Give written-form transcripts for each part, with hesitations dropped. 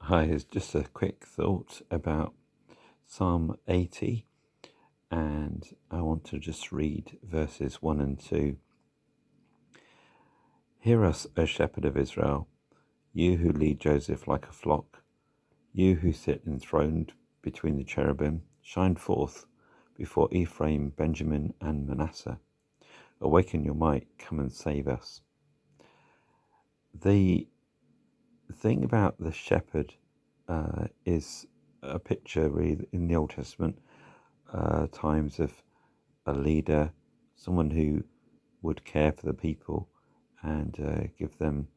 Hi, it's just a quick thought about Psalm 80, and I want to just read verses 1 and 2. Hear us, O shepherd of Israel, you who lead Joseph like a flock, you who sit enthroned between the cherubim, shine forth before Ephraim, Benjamin, and Manasseh. Awaken your might, come and save us. The thing about the shepherd is a picture really in the Old Testament times of a leader, someone who would care for the people and give them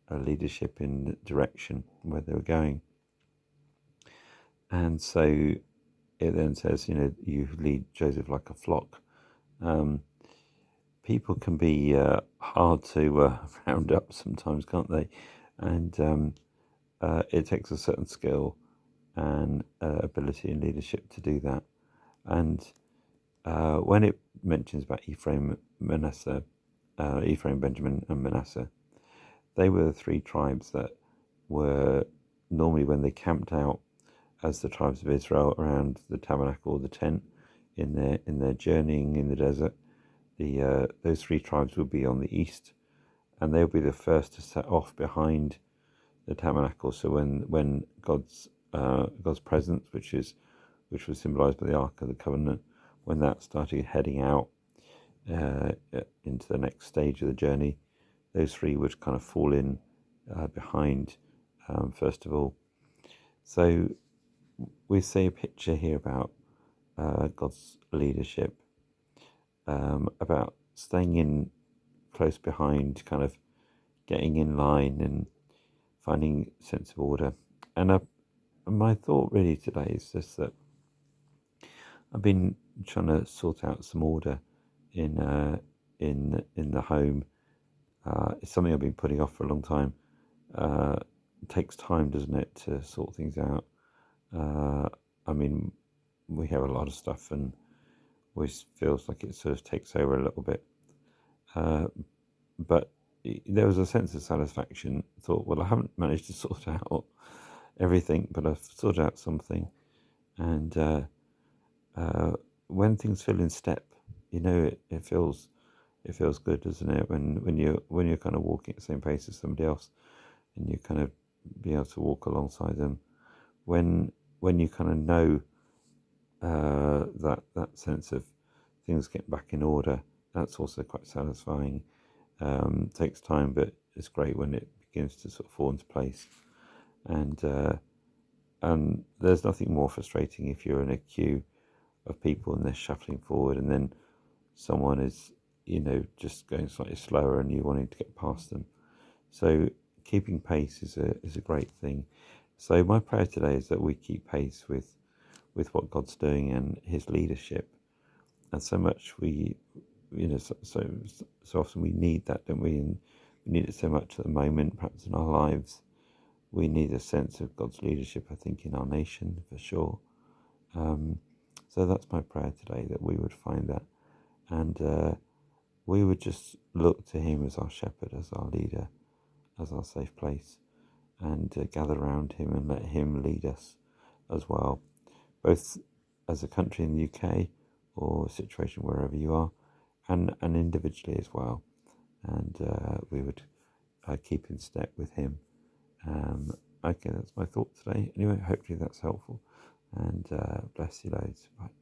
a leadership in direction where they were going. And so it then says, you lead Joseph like a flock. People can be hard to round up sometimes, can't they? And it takes a certain skill and ability and leadership to do that. And when it mentions about Ephraim, Benjamin, and Manasseh, they were the three tribes that were normally, when they camped out as the tribes of Israel around the tabernacle or the tent in their journeying in the desert, those three tribes would be on the east, and they would be the first to set off behind the tabernacle. So when God's presence, which was symbolized by the Ark of the Covenant, when that started heading out into the next stage of the journey, those three would kind of fall in behind first of all. So we see a picture here about God's leadership, about staying in close behind, kind of getting in line and finding a sense of order. And my thought really today is just that I've been trying to sort out some order in the home. It's something I've been putting off for a long time. It takes time, doesn't it, to sort things out? I mean, we have a lot of stuff, and always feels like it sort of takes over a little bit. But there was a sense of satisfaction. I thought, well, I haven't managed to sort out everything, but I've sorted out something. And when things feel in step, it feels good, doesn't it? When you're kind of walking at the same pace as somebody else, and you kind of be able to walk alongside them. When you kind of know that sense of things get back in order, that's also quite satisfying. Takes time, but it's great when it begins to sort of fall into place. And there's nothing more frustrating if you're in a queue of people and they're shuffling forward, and then someone is, just going slightly slower, and you wanting to get past them. So keeping pace is a great thing. So my prayer today is that we keep pace with what God's doing and His leadership. And so much we, so often we need that, don't we? And we need it so much at the moment, perhaps in our lives. We need a sense of God's leadership, I think, in our nation for sure. So that's my prayer today, that we would find that, and we would just look to Him as our shepherd, as our leader, as our safe place, and gather around Him and let Him lead us as well, both as a country in the UK or a situation wherever you are, and individually as well. And we would keep in step with Him. Okay, that's my thought today. Anyway, hopefully that's helpful, and bless you loads. Bye.